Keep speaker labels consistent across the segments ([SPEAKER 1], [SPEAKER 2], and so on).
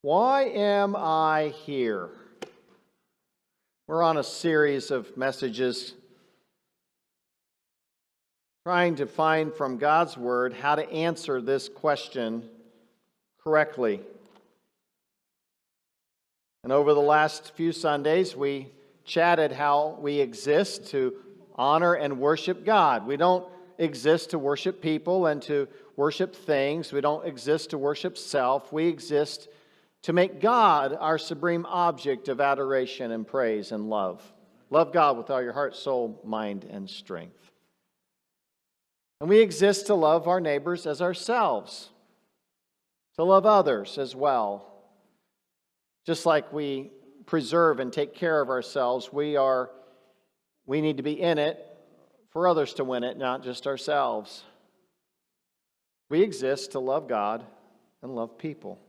[SPEAKER 1] Why am I here? We're on a series of messages trying to find from God's Word how to answer this question correctly. And over the last few Sundays, we chatted how we exist to honor and worship God. We don't exist to worship people and to worship things. We don't exist to worship self. We exist to make God our supreme object of adoration and praise and love. Love God with all your heart, soul, mind, and strength. And we exist to love our neighbors as ourselves, to love others as well. Just like we preserve and take care of ourselves, we need to be in it for others to win it, not just ourselves. We exist to love God and love people.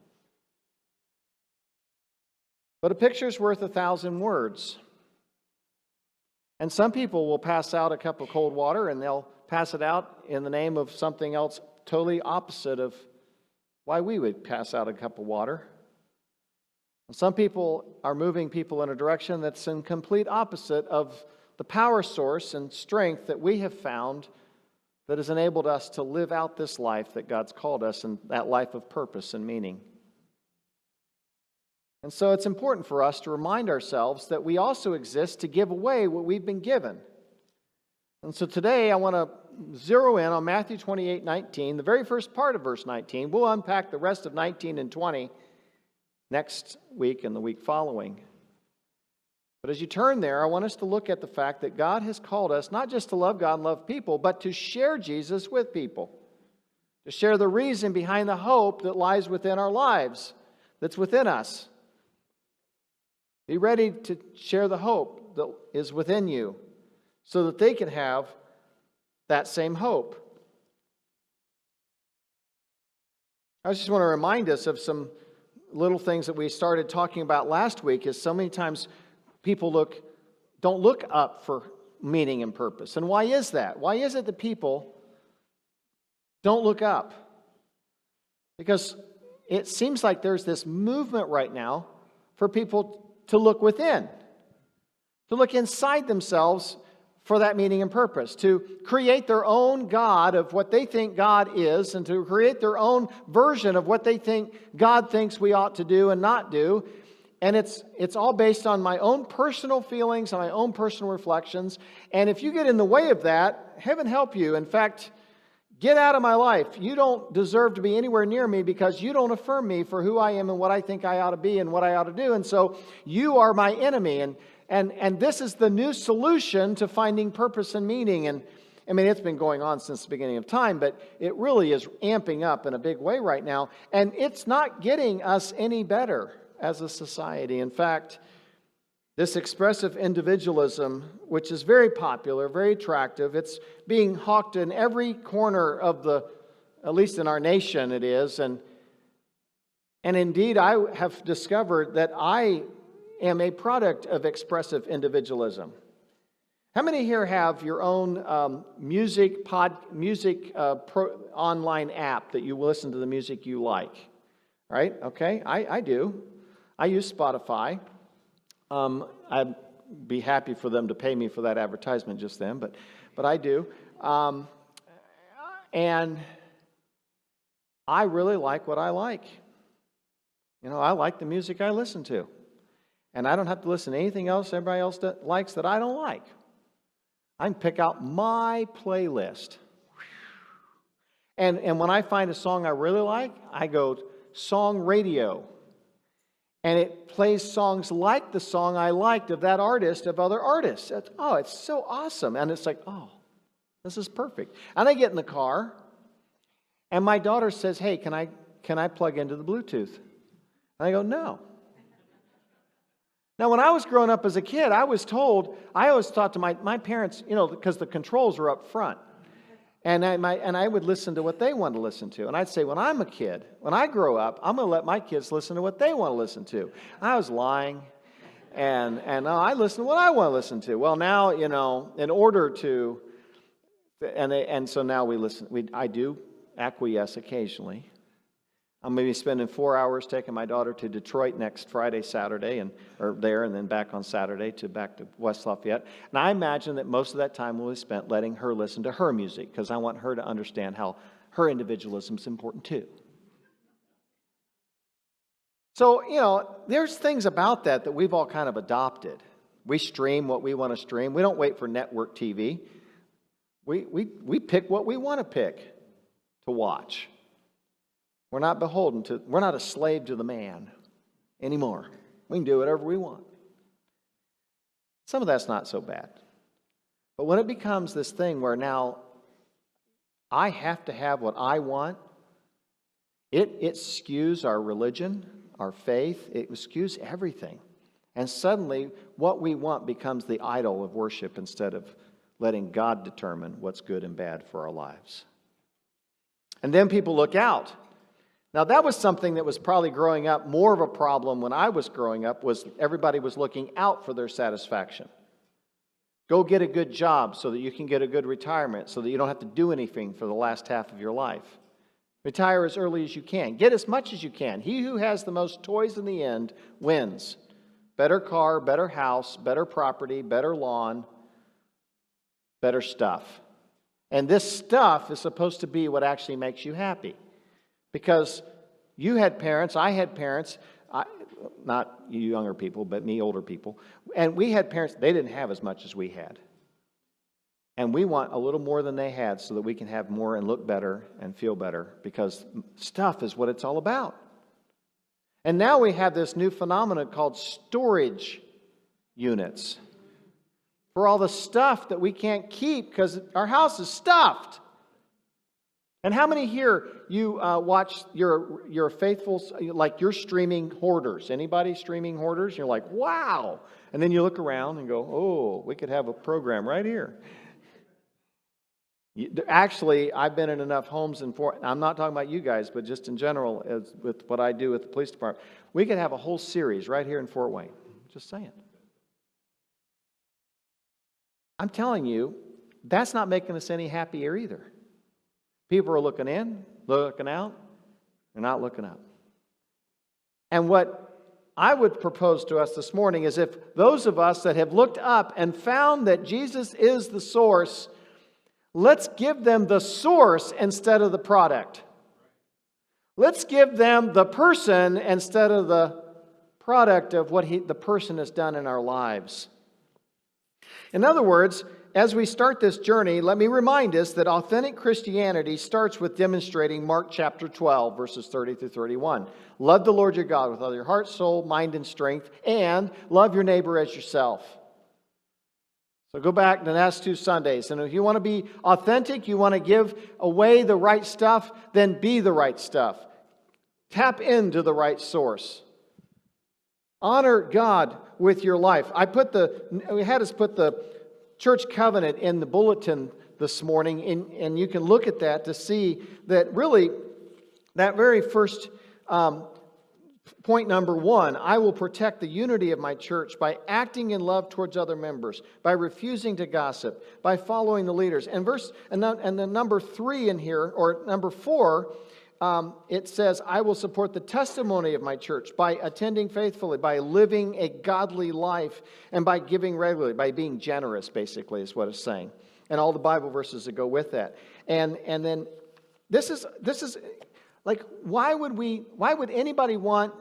[SPEAKER 1] But a picture's worth 1,000 words. And some people will pass out a cup of cold water and they'll pass it out in the name of something else totally opposite of why we would pass out a cup of water. And some people are moving people in a direction that's in complete opposite of the power source and strength that we have found that has enabled us to live out this life that God's called us, and that life of purpose and meaning. And so it's important for us to remind ourselves that we also exist to give away what we've been given. And so today I want to zero in on Matthew 28:19, the very first part of verse 19. We'll unpack the rest of 19 and 20 next week and the week following. But as you turn there, I want us to look at the fact that God has called us not just to love God and love people, but to share Jesus with people. To share the reason behind the hope that lies within our lives, that's within us. Be ready to share the hope that is within you so that they can have that same hope. I just want to remind us of some little things that we started talking about last week, is so many times people don't look up for meaning and purpose. And why is that? Why is it that people don't look up? Because it seems like there's this movement right now for people to look within, to look inside themselves for that meaning and purpose, to create their own God of what they think God is, and to create their own version of what they think God thinks we ought to do and not do. And it's all based on my own personal feelings and my own personal reflections. And if you get in the way of that, heaven help you. In fact, get out of my life. You don't deserve to be anywhere near me because you don't affirm me for who I am and what I think I ought to be and what I ought to do. And so you are my enemy. And this is the new solution to finding purpose and meaning. And I mean, it's been going on since the beginning of time, but it really is amping up in a big way right now. And it's not getting us any better as a society. In fact, this expressive individualism, which is very popular, very attractive, it's being hawked in every corner of at least in our nation it is. And indeed, I have discovered that I am a product of expressive individualism. How many here have your own music online app that you listen to the music you like? Right? Okay, I do. I use Spotify. I'd be happy for them to pay me for that advertisement just then, but I do. And I really like what I like. You know, I like the music I listen to. And I don't have to listen to anything else everybody else likes that I don't like. I can pick out my playlist. And when I find a song I really like, I go Song Radio. And it plays songs like the song I liked of that artist, of other artists. It's so awesome. And it's like, this is perfect. And I get in the car, and my daughter says, hey, can I plug into the Bluetooth? And I go, no. Now, when I was growing up as a kid, I always thought to my parents, because the controls were up front. And I would listen to what they wanted to listen to. And I'd say, when I'm a kid, when I grow up, I'm going to let my kids listen to what they want to listen to. I was lying. And I listen to what I want to listen to. Well, now, in order to, and so now we listen. I do acquiesce occasionally. I'm going to be spending 4 hours taking my daughter to Detroit next Friday, Saturday, and then back on Saturday back to West Lafayette. And I imagine that most of that time will be spent letting her listen to her music, because I want her to understand how her individualism is important too. So, there's things about that we've all kind of adopted. We stream what we want to stream. We don't wait for network TV. We pick what we want to pick to watch. We're not we're not a slave to the man anymore. We can do whatever we want. Some of that's not so bad. But when it becomes this thing where now I have to have what I want, it skews our religion, our faith, it skews everything. And suddenly what we want becomes the idol of worship instead of letting God determine what's good and bad for our lives. And then people look out. Now, that was something that was probably growing up more of a problem when I was growing up, was everybody was looking out for their satisfaction. Go get a good job so that you can get a good retirement, so that you don't have to do anything for the last half of your life. Retire as early as you can. Get as much as you can. He who has the most toys in the end wins. Better car, better house, better property, better lawn, better stuff. And this stuff is supposed to be what actually makes you happy. Because you had parents, I had parents, not you younger people, but me older people, and we had parents, they didn't have as much as we had. And we want a little more than they had so that we can have more and look better and feel better, because stuff is what it's all about. And now we have this new phenomenon called storage units for all the stuff that we can't keep because our house is stuffed. And how many here you watch your faithful, like you're streaming hoarders? Anybody streaming hoarders? You're like, wow. And then you look around and go, oh, we could have a program right here. Actually, I've been in enough homes I'm not talking about you guys, but just in general, with what I do with the police department, we could have a whole series right here in Fort Wayne. Just saying. I'm telling you, that's not making us any happier either. People are looking in, looking out, they're not looking up. And what I would propose to us this morning is, if those of us that have looked up and found that Jesus is the source, let's give them the source instead of the product. Let's give them the person instead of the product of what the person has done in our lives. In other words, as we start this journey, let me remind us that authentic Christianity starts with demonstrating Mark chapter 12, verses 30 through 31. Love the Lord your God with all your heart, soul, mind, and strength, and love your neighbor as yourself. So go back to the last 2 Sundays, and if you want to be authentic, you want to give away the right stuff, then be the right stuff. Tap into the right source. Honor God with your life. We had us put the church covenant in the bulletin this morning, and you can look at that to see that really that very first point number 1, I will protect the unity of my church by acting in love towards other members, by refusing to gossip, by following the leaders. And then number 3 in here, or number 4, it says, I will support the testimony of my church by attending faithfully, by living a godly life, and by giving regularly, by being generous, basically, is what it's saying. And all the Bible verses that go with that. And then this is like, why would anybody want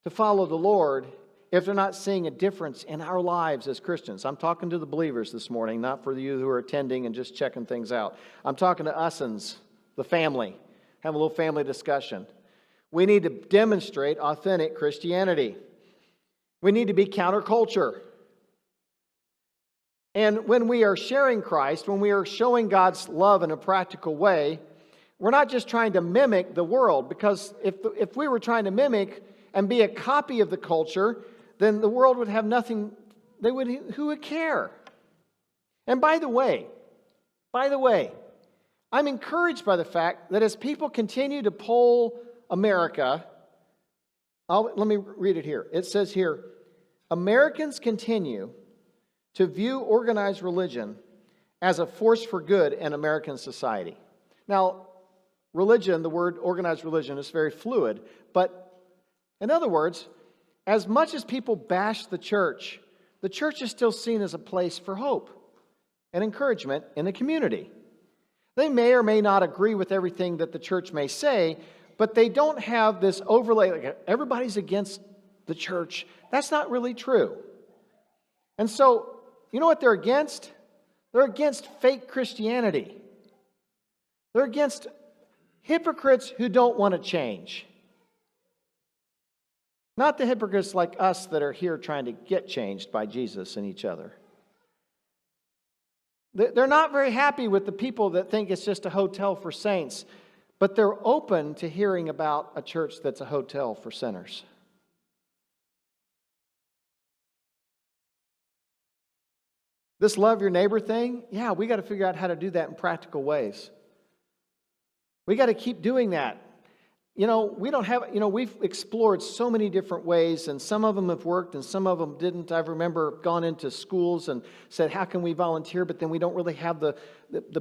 [SPEAKER 1] to follow the Lord if they're not seeing a difference in our lives as Christians? I'm talking to the believers this morning, not for you who are attending and just checking things out. I'm talking to us, the family. Have a little family discussion. We need to demonstrate authentic Christianity. We need to be counterculture. And when we are sharing Christ, when we are showing God's love in a practical way, we're not just trying to mimic the world, because if we were trying to mimic and be a copy of the culture, then the world would have nothing. Who would care? And by the way, I'm encouraged by the fact that as people continue to poll America, let me read it here. It says here, Americans continue to view organized religion as a force for good in American society. Now, religion, the word organized religion, is very fluid. But in other words, as much as people bash the church is still seen as a place for hope and encouragement in the community. They may or may not agree with everything that the church may say, but they don't have this overlay, like everybody's against the church. That's not really true. And so, you know what they're against? They're against fake Christianity. They're against hypocrites who don't want to change. Not the hypocrites like us that are here trying to get changed by Jesus and each other. They're not very happy with the people that think it's just a hotel for saints, but they're open to hearing about a church that's a hotel for sinners. This love your neighbor thing, yeah, we got to figure out how to do that in practical ways. We got to keep doing that. We've explored so many different ways, and some of them have worked and some of them didn't. I remember gone into schools and said, how can we volunteer? But then we don't really have the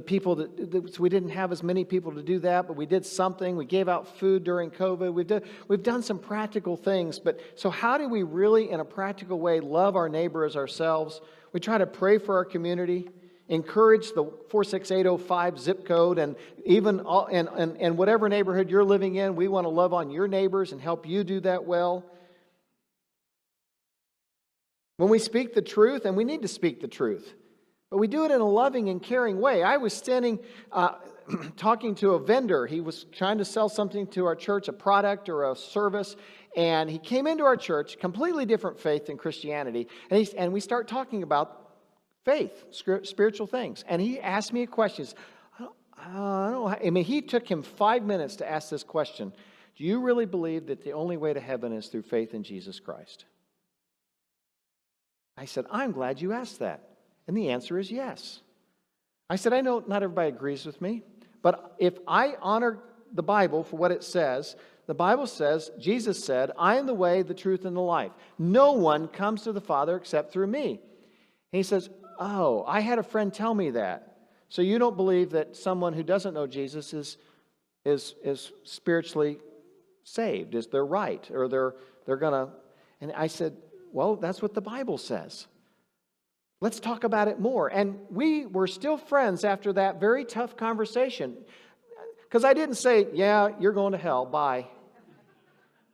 [SPEAKER 1] people so we didn't have as many people to do that, but we did something. We gave out food during COVID. We've done some practical things. But so how do we really, in a practical way, love our neighbor as ourselves? We try to pray for our community. Encourage the 46805 zip code, and even and whatever neighborhood you're living in, we want to love on your neighbors and help you do that well. When we speak the truth, and we need to speak the truth, but we do it in a loving and caring way. I was standing talking to a vendor. He was trying to sell something to our church, a product or a service, and he came into our church, completely different faith than Christianity, and we start talking about faith, spiritual things. And he asked me a question. He took him 5 minutes to ask this question. Do you really believe that the only way to heaven is through faith in Jesus Christ? I said, I'm glad you asked that. And the answer is yes. I said, I know not everybody agrees with me, but if I honor the Bible for what it says, the Bible says, Jesus said, I am the way, the truth, and the life. No one comes to the Father except through me. And he says, oh, I had a friend tell me that. So you don't believe that someone who doesn't know Jesus is spiritually saved? Is they're right? Or they're gonna? And I said, well, that's what the Bible says. Let's talk about it more. And we were still friends after that very tough conversation. Because I didn't say, yeah, you're going to hell, bye.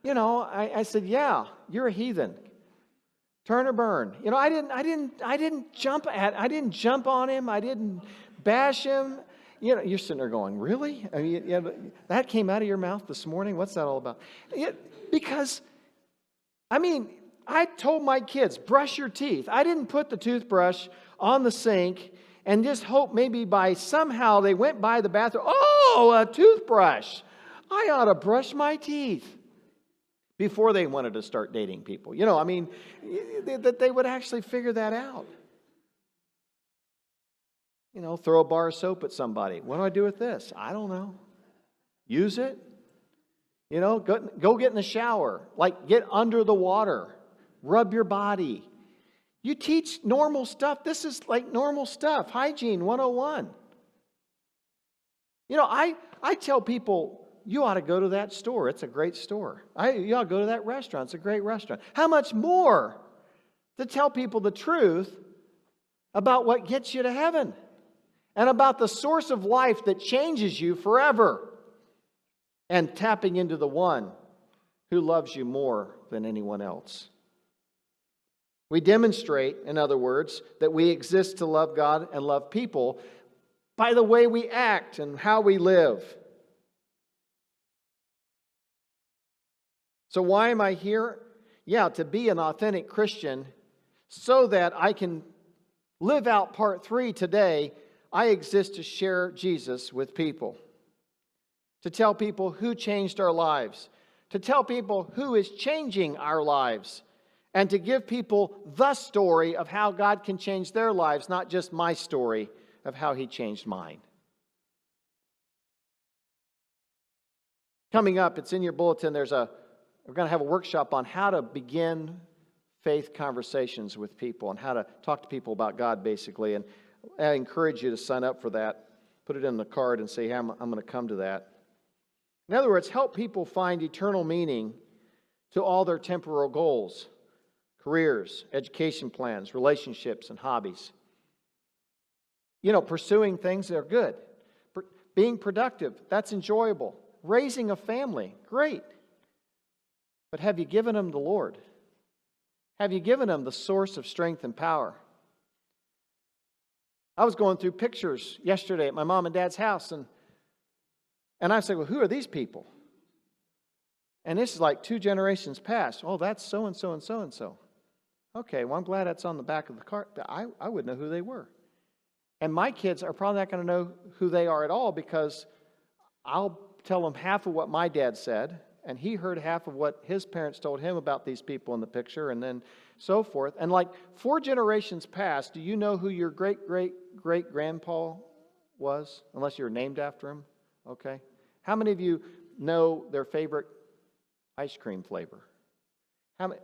[SPEAKER 1] I said, yeah, you're a heathen. Turn or burn. I didn't jump on him. I didn't bash him. You're sitting there going, really? That came out of your mouth this morning? What's that all about? Because I told my kids, brush your teeth. I didn't put the toothbrush on the sink and just hope maybe by somehow they went by the bathroom. Oh, a toothbrush. I ought to brush my teeth. Before they wanted to start dating people. That they would actually figure that out. Throw a bar of soap at somebody. What do I do with this? I don't know. Use it. Go get in the shower. Like, get under the water. Rub your body. You teach normal stuff. This is like normal stuff. Hygiene 101. I tell people, you ought to go to that store. It's a great store. You ought to go to that restaurant. It's a great restaurant. How much more to tell people the truth about what gets you to heaven and about the source of life that changes you forever and tapping into the one who loves you more than anyone else. We demonstrate, in other words, that we exist to love God and love people by the way we act and how we live. So why am I here? Yeah, to be an authentic Christian so that I can live out part 3 today. I exist to share Jesus with people. To tell people who changed our lives. To tell people who is changing our lives. And to give people the story of how God can change their lives, not just my story of how He changed mine. Coming up, it's in your bulletin, we're going to have a workshop on how to begin faith conversations with people and how to talk to people about God, basically. And I encourage you to sign up for that. Put it in the card and say, hey, I'm going to come to that. In other words, help people find eternal meaning to all their temporal goals, careers, education plans, relationships, and hobbies. Pursuing things that are good. Being productive, that's enjoyable. Raising a family, great. But have you given them the Lord? Have you given them the source of strength and power? I was going through pictures yesterday at my mom and dad's house, and I said, well, who are these people? And this is like 2 generations past. Oh, that's so-and-so and so-and-so. Okay, well, I'm glad that's on the back of the car. I wouldn't know who they were. And my kids are probably not going to know who they are at all, because I'll tell them half of what my dad said, and he heard half of what his parents told him about these people in the picture, and then so forth. And like 4 generations past, do you know who your great-great-great-grandpa was? Unless you're named after him. Okay. How many of you know their favorite ice cream flavor? How many,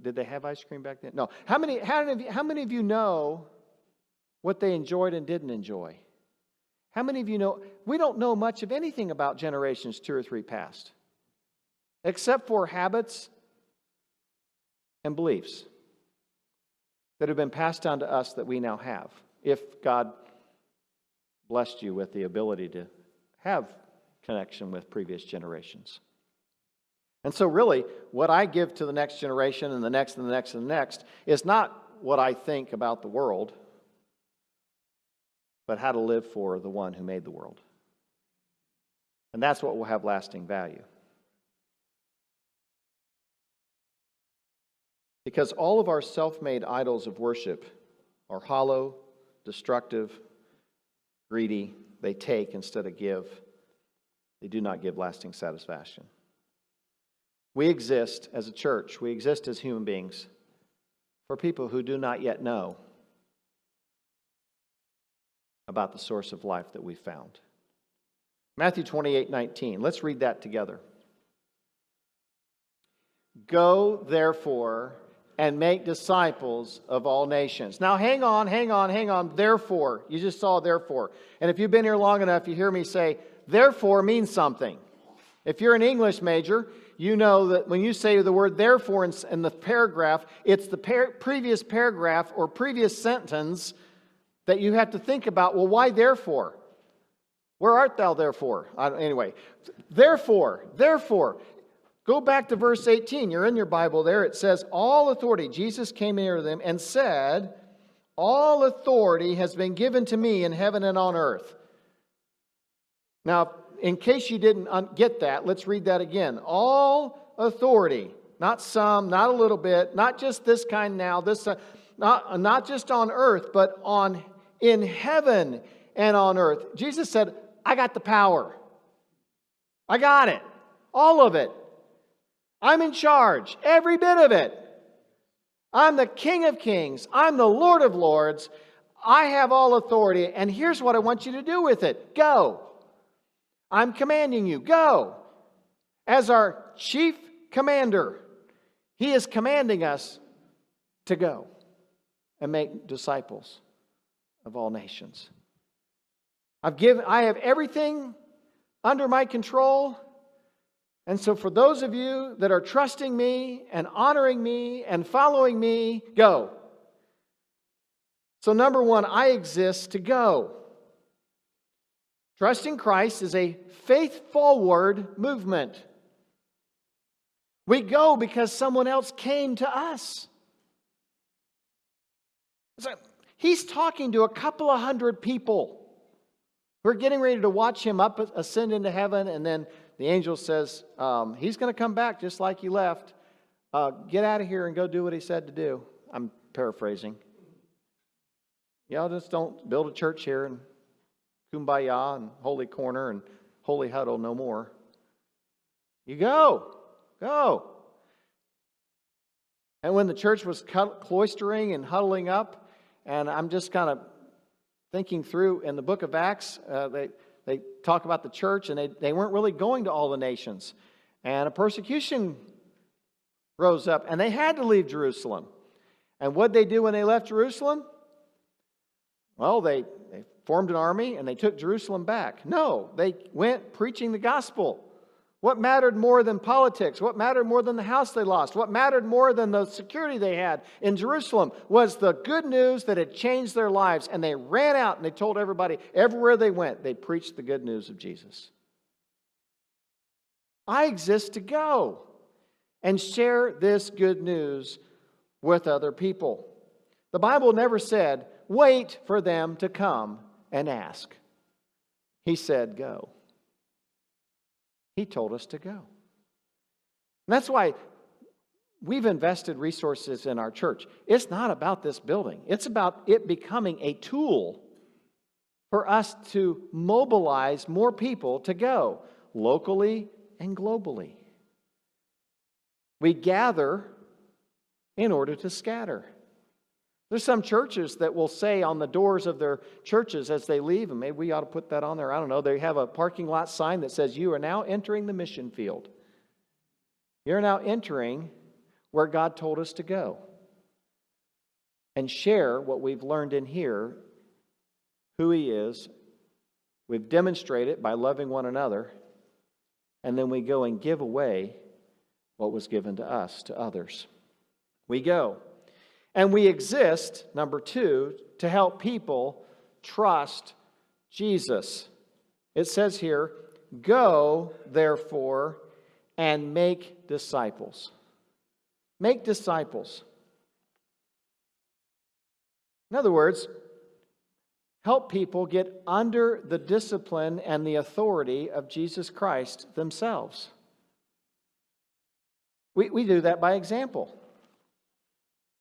[SPEAKER 1] did they have ice cream back then? No. How many of you know what they enjoyed and didn't enjoy? How many of you know? We don't know much of anything about generations 2 or 3 past, except for habits and beliefs that have been passed down to us that we now have, if God blessed you with the ability to have connection with previous generations. And so really, what I give to the next generation and the next and the next and the next is not what I think about the world, but how to live for the one who made the world. And that's what will have lasting value. Because all of our self-made idols of worship are hollow, destructive, greedy. They take instead of give. They do not give lasting satisfaction. We exist as a church, we exist as human beings for people who do not yet know about the source of life that we found. Matthew 28:19. Let's read that together. Go, therefore, and make disciples of all nations. Now, hang on. Therefore. You just saw therefore. And if you've been here long enough, you hear me say, therefore means something. If you're an English major, you know that when you say the word therefore in the paragraph, it's the previous paragraph or previous sentence that you have to think about. Well, why therefore? Where art thou therefore? Anyway, therefore. Go back to verse 18. You're in your Bible there. It says, all authority. Jesus came near them and said, all authority has been given to me in heaven and on earth. Now, in case you didn't get that, let's read that again. All authority, not some, not a little bit, not just this kind now, not just on earth, but in heaven and on earth. Jesus said, I got the power. I got it. All of it. I'm in charge. Every bit of it. I'm the King of Kings. I'm the Lord of Lords. I have all authority. And here's what I want you to do with it. Go. I'm commanding you. Go. As our chief commander, He is commanding us to go and make disciples of all nations. I have everything under my control. And so for those of you that are trusting me and honoring me and following me, go. So number 1, I exist to go. Trusting Christ is a faith-forward movement. We go because someone else came to us. So He's talking to a couple of hundred people who are getting ready to watch Him ascend into heaven, and then the angel says, He's going to come back just like He left. Get out of here and go do what He said to do. I'm paraphrasing. Y'all just don't build a church here and kumbaya and holy corner and holy huddle no more. You go. Go. And when the church was cloistering and huddling up, and I'm just kind of thinking through in the book of Acts, they talk about the church, and they weren't really going to all the nations. And a persecution rose up, and they had to leave Jerusalem. And what did they do when they left Jerusalem? Well, they formed an army, and they took Jerusalem back. No, they went preaching the gospel What mattered more than politics? What mattered more than the house they lost? What mattered more than the security they had in Jerusalem was the good news that had changed their lives. And they ran out and they told everybody, everywhere they went, they preached the good news of Jesus. I exist to go and share this good news with other people. The Bible never said, wait for them to come and ask. He said, go. He told us to go. And that's why we've invested resources in our church. It's not about this building. It's about it becoming a tool for us to mobilize more people to go, locally and globally. We gather in order to scatter. There's some churches that will say on the doors of their churches as they leave, and maybe we ought to put that on there, I don't know, they have a parking lot sign that says, you are now entering the mission field. You're now entering where God told us to go. And share what we've learned in here, who He is. We've demonstrated it by loving one another. And then we go and give away what was given to us, to others. We go. And we exist, number 2, to help people trust Jesus. It says here, go, therefore, and make disciples. Make disciples. In other words, help people get under the discipline and the authority of Jesus Christ themselves. We do that by example.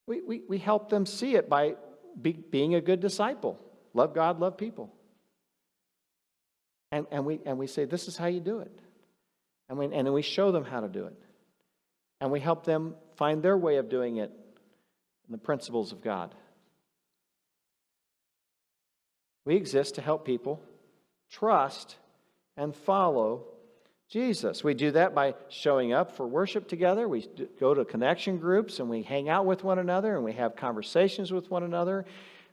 [SPEAKER 1] We help them see it by being a good disciple. Love God, love people. And we say, this is how you do it. And then we show them how to do it. And we help them find their way of doing it in the principles of God. We exist to help people trust and follow Jesus. We do that by showing up for worship together. We go to connection groups and we hang out with one another and we have conversations with one another.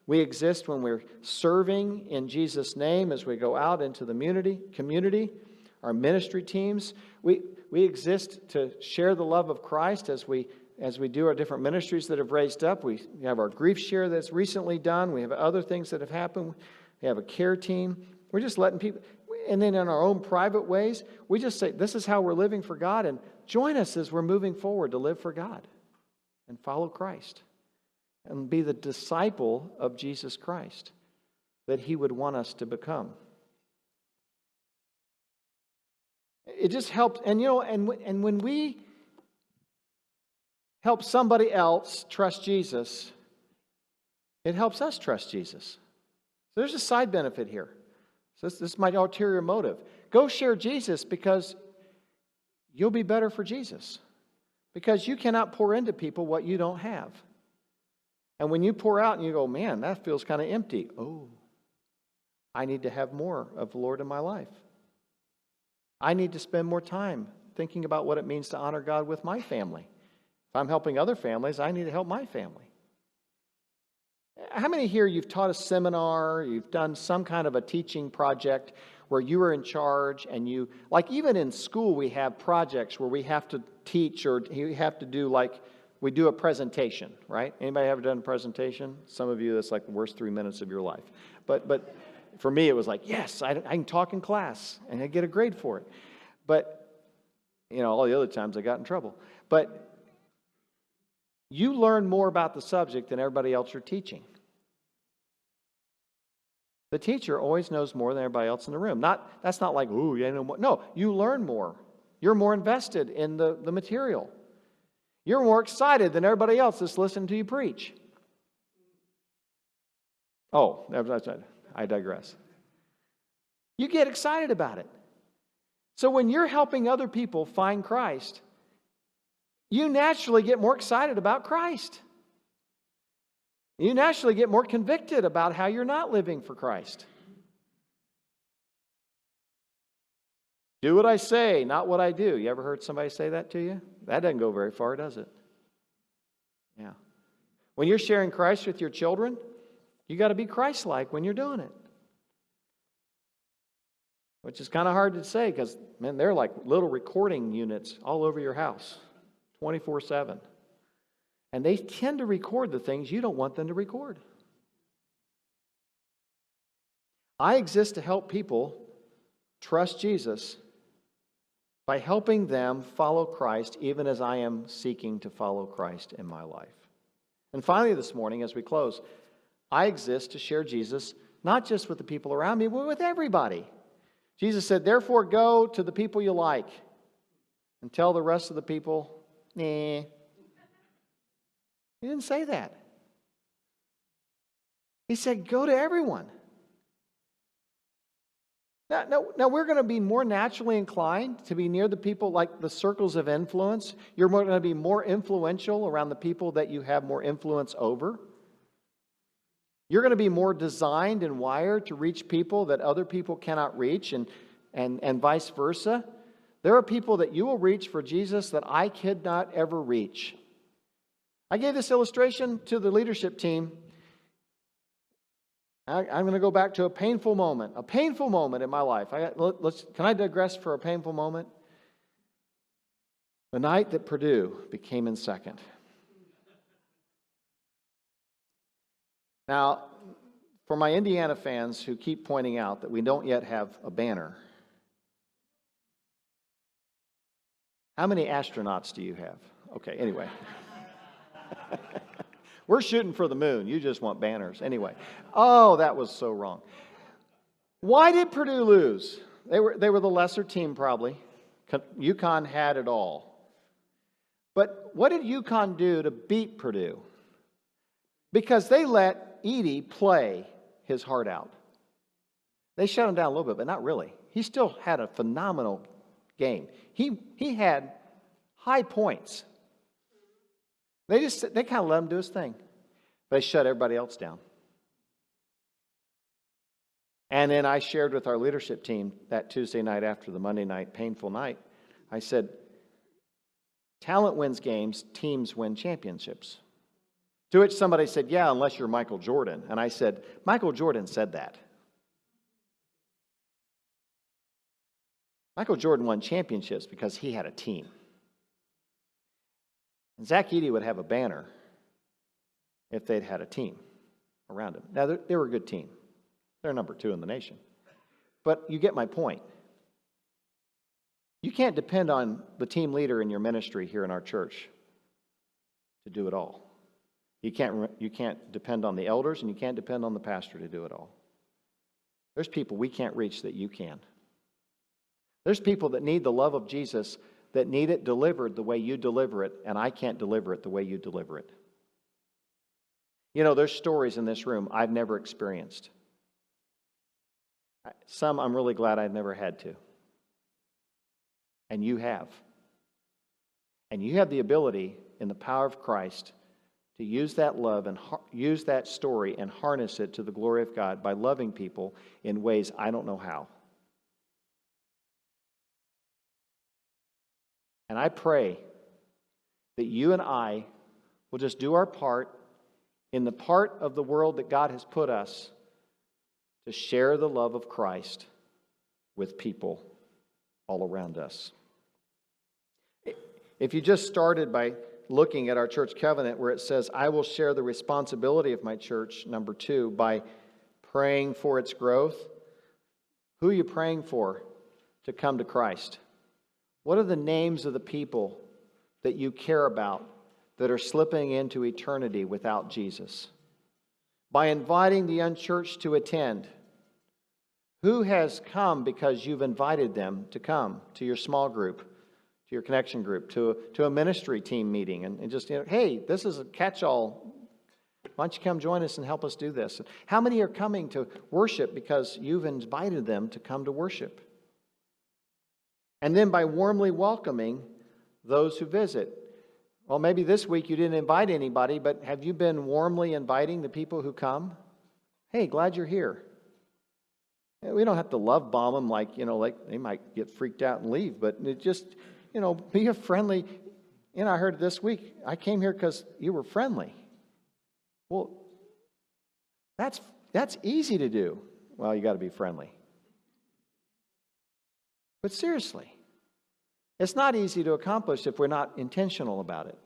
[SPEAKER 1] We exist when we're serving in Jesus' name as we go out into the community, our ministry teams. We exist to share the love of Christ as we do our different ministries that have raised up. We have our grief share that's recently done. We have other things that have happened. We have a care team. We're just letting people... And then in our own private ways, we just say, this is how we're living for God, and join us as we're moving forward to live for God and follow Christ and be the disciple of Jesus Christ that He would want us to become. It just helps, and when we help somebody else trust Jesus, it helps us trust Jesus. So there's a side benefit here. So this is my ulterior motive. Go share Jesus because you'll be better for Jesus. Because you cannot pour into people what you don't have. And when you pour out and you go, man, that feels kind of empty. Oh, I need to have more of the Lord in my life. I need to spend more time thinking about what it means to honor God with my family. If I'm helping other families, I need to help my family. How many here, you've taught a seminar, you've done some kind of a teaching project where you were in charge and you, like even in school we have projects where we have to teach or you have to do we do a presentation, right? Anybody ever done a presentation? Some of you, that's like the worst 3 minutes of your life. But for me it was like, yes, I can talk in class and I get a grade for it. But, all the other times I got in trouble. But you learn more about the subject than everybody else you're teaching. The teacher always knows more than everybody else in the room. That's not like, ooh, you know more. No, you learn more. You're more invested in the material. You're more excited than everybody else that's listening to you preach. Oh, I digress. You get excited about it. So when you're helping other people find Christ, you naturally get more excited about Christ. You naturally get more convicted about how you're not living for Christ. Do what I say, not what I do. You ever heard somebody say that to you? That doesn't go very far, does it? Yeah. When you're sharing Christ with your children, you got to be Christ-like when you're doing it. which is kind of hard to say because, man, they're like little recording units all over your house, 24/7. And they tend to record the things you don't want them to record. I exist to help people trust Jesus by helping them follow Christ, even as I am seeking to follow Christ in my life. And finally, this morning, as we close, I exist to share Jesus, not just with the people around me, but with everybody. Jesus said, therefore, go to the people you like and tell the rest of the people, nah. He didn't say that. He said, go to everyone. Now we're going to be more naturally inclined to be near the people like the circles of influence. You're going to be more influential around the people that you have more influence over. You're going to be more designed and wired to reach people that other people cannot reach, and vice versa. There are people that you will reach for Jesus that I could not ever reach. I gave this illustration to the leadership team. I'm going to go back to a painful moment in my life. Can I digress for a painful moment? The night that Purdue became in second. Now, for my Indiana fans who keep pointing out that we don't yet have a banner, how many astronauts do you have? Okay, anyway. We're shooting for the moon. You just want banners. Anyway. Oh, that was so wrong. Why did Purdue lose? They were the lesser team probably. UConn had it all. But what did UConn do to beat Purdue? Because they let Edey play his heart out. They shut him down a little bit, but not really. He still had a phenomenal game. He had high points. They kind of let him do his thing. They shut everybody else down. And then I shared with our leadership team that Tuesday night after the Monday night painful night. I said, talent wins games, teams win championships. To which somebody said, yeah, unless you're Michael Jordan. And I said, Michael Jordan said that. Michael Jordan won championships because he had a team. And Zach Edey would have a banner if they'd had a team around him. Now, they were a good team. They're number 2 in the nation. But you get my point. You can't depend on the team leader in your ministry here in our church to do it all. You can't depend on the elders, and you can't depend on the pastor to do it all. There's people we can't reach that you can. There's people that need the love of Jesus that need it delivered the way you deliver it, and I can't deliver it the way you deliver it. You know, there's stories in this room I've never experienced. Some I'm really glad I've never had to. And you have. And you have the ability, in the power of Christ, to use that love and use that story and harness it to the glory of God by loving people in ways I don't know how. And I pray that you and I will just do our part in the part of the world that God has put us to share the love of Christ with people all around us. If you just started by looking at our church covenant where it says, I will share the responsibility of my church, number 2, by praying for its growth, who are you praying for to come to Christ? What are the names of the people that you care about that are slipping into eternity without Jesus? By inviting the unchurched to attend, who has come because you've invited them to come to your small group, to your connection group, to a ministry team meeting, and just, hey, this is a catch-all. Why don't you come join us and help us do this? How many are coming to worship because you've invited them to come to worship? And then by warmly welcoming those who visit. Well, maybe this week you didn't invite anybody, but have you been warmly inviting the people who come? Hey, glad you're here. We don't have to love bomb them like they might get freaked out and leave, but it just, be a friendly. I heard this week, I came here because you were friendly. Well, that's easy to do. Well, you got to be friendly. But seriously, it's not easy to accomplish if we're not intentional about it.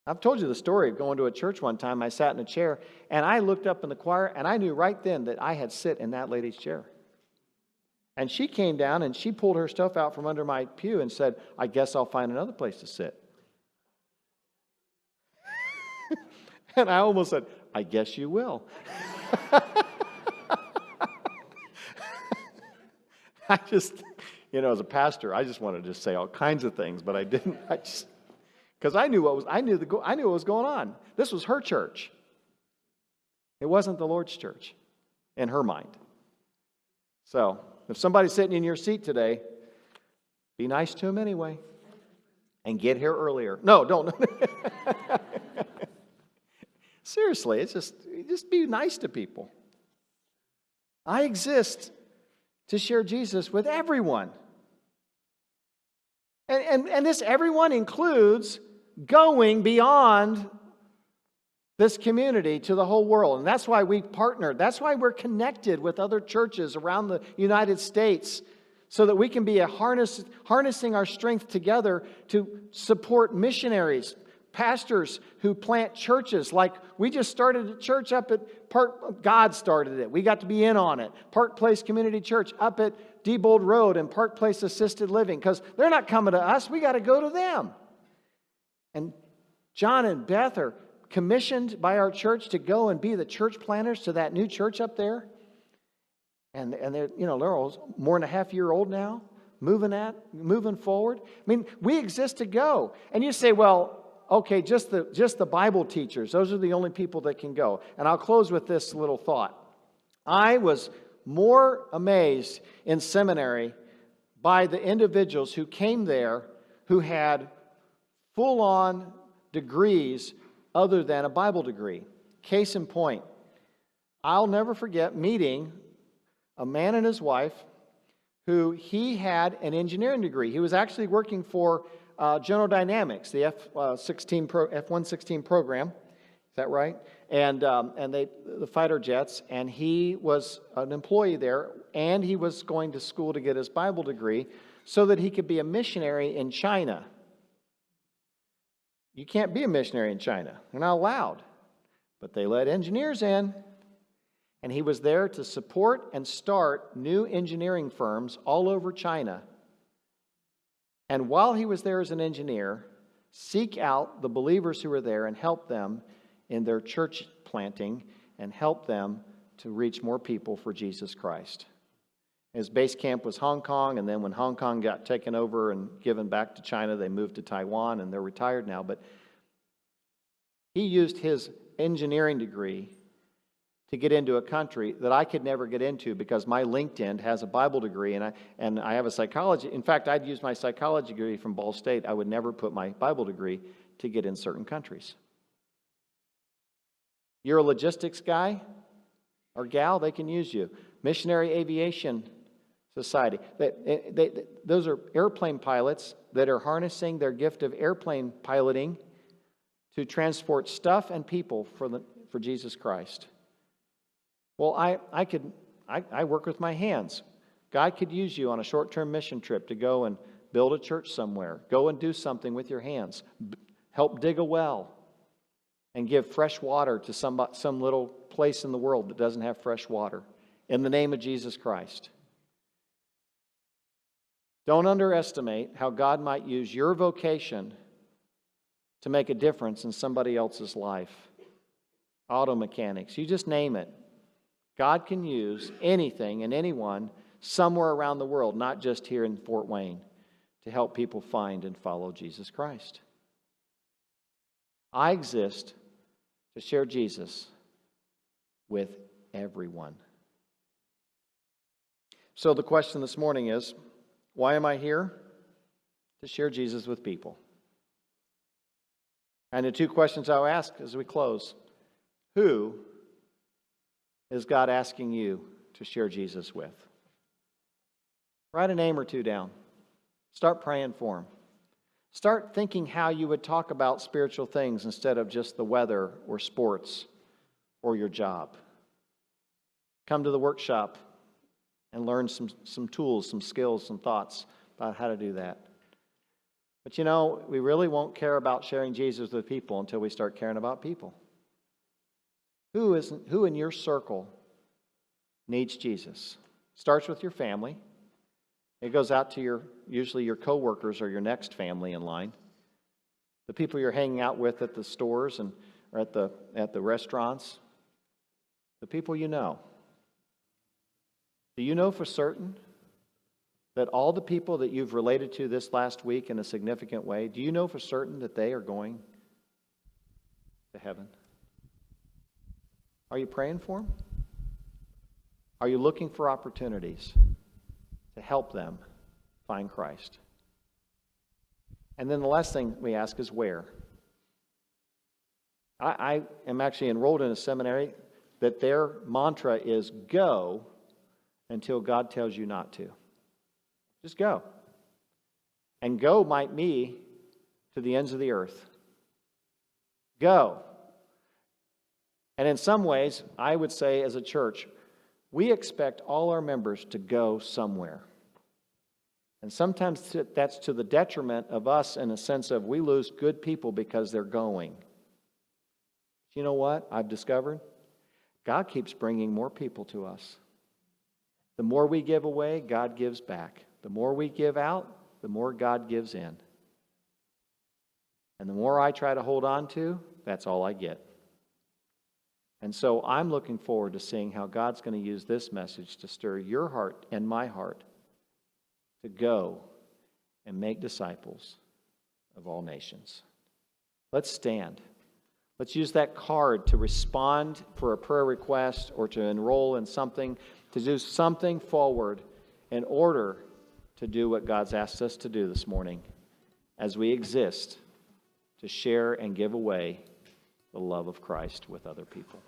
[SPEAKER 1] I've told you the story of going to a church one time. I sat in a chair, and I looked up in the choir, and I knew right then that I had sit in that lady's chair. And she came down, and she pulled her stuff out from under my pew and said, I guess I'll find another place to sit. And I almost said, I guess you will. I just, as a pastor, I just wanted to say all kinds of things, but I didn't. Because I knew what was going on. This was her church. It wasn't the Lord's church in her mind. So, if somebody's sitting in your seat today, be nice to them anyway. And get here earlier. No, don't. Seriously, it's just be nice to people. I exist to share Jesus with everyone. And this everyone includes going beyond this community to the whole world. And that's why we partnered. That's why we're connected with other churches around the United States so that we can be harnessing our strength together to support missionaries, pastors who plant churches. Like we just started a church up at God started it. We got to be in on it. Park Place Community Church up at Diebold Road and Park Place Assisted Living, because they're not coming to us. We got to go to them. And John and Beth are commissioned by our church to go and be the church planters to that new church up there. And they're all more than a half year old now, moving forward. I mean, we exist to go. And you say, well, okay, just the Bible teachers, those are the only people that can go. And I'll close with this little thought. I was more amazed in seminary by the individuals who came there who had full-on degrees other than a Bible degree. Case in point, I'll never forget meeting a man and his wife who he had an engineering degree. He was actually working for General Dynamics, the F-116 program. Is that right? And the fighter jets. And he was an employee there, and he was going to school to get his Bible degree so that he could be a missionary in China. You can't be a missionary in China. They're not allowed. But they let engineers in. And he was there to support and start new engineering firms all over China. And while he was there as an engineer, seek out the believers who were there and help them in their church planting and help them to reach more people for Jesus Christ. His base camp was Hong Kong, and then when Hong Kong got taken over and given back to China, they moved to Taiwan, and they're retired now. But he used his engineering degree to get into a country that I could never get into because my LinkedIn has a Bible degree and I have a psychology. In fact, I'd use my psychology degree from Ball State. I would never put my Bible degree to get in certain countries. You're a logistics guy or gal, they can use you. Missionary Aviation Society. Those are airplane pilots that are harnessing their gift of airplane piloting to transport stuff and people for Jesus Christ. Well, I work with my hands. God could use you on a short-term mission trip to go and build a church somewhere. Go and do something with your hands. Help dig a well and give fresh water to some little place in the world that doesn't have fresh water. In the name of Jesus Christ. Don't underestimate how God might use your vocation to make a difference in somebody else's life. Auto mechanics, you just name it. God can use anything and anyone somewhere around the world, not just here in Fort Wayne, to help people find and follow Jesus Christ. I exist to share Jesus with everyone. So the question this morning is, why am I here? To share Jesus with people. And the two questions I'll ask as we close. Who is God asking you to share Jesus with? Write a name or two down. Start praying for them. Start thinking how you would talk about spiritual things instead of just the weather or sports or your job. Come to the workshop and learn some tools, some skills, some thoughts about how to do that. But we really won't care about sharing Jesus with people until we start caring about people. Who in your circle needs Jesus? Starts with your family. It goes out to usually your coworkers or your next family in line. The people you're hanging out with at the stores or at the restaurants. The people you know. Do you know for certain that all the people that you've related to this last week in a significant way, do you know for certain that they are going to heaven? Are you praying for them? Are you looking for opportunities to help them find Christ? And then the last thing we ask is where? I am actually enrolled in a seminary that their mantra is go until God tells you not to. Just go. And go might be to the ends of the earth. Go. And in some ways, I would say as a church, we expect all our members to go somewhere. And sometimes that's to the detriment of us in a sense of we lose good people because they're going. But you know what I've discovered? God keeps bringing more people to us. The more we give away, God gives back. The more we give out, the more God gives in. And the more I try to hold on to, that's all I get. And so I'm looking forward to seeing how God's going to use this message to stir your heart and my heart to go and make disciples of all nations. Let's stand. Let's use that card to respond for a prayer request or to enroll in something, to do something forward in order to do what God's asked us to do this morning as we exist to share and give away the love of Christ with other people.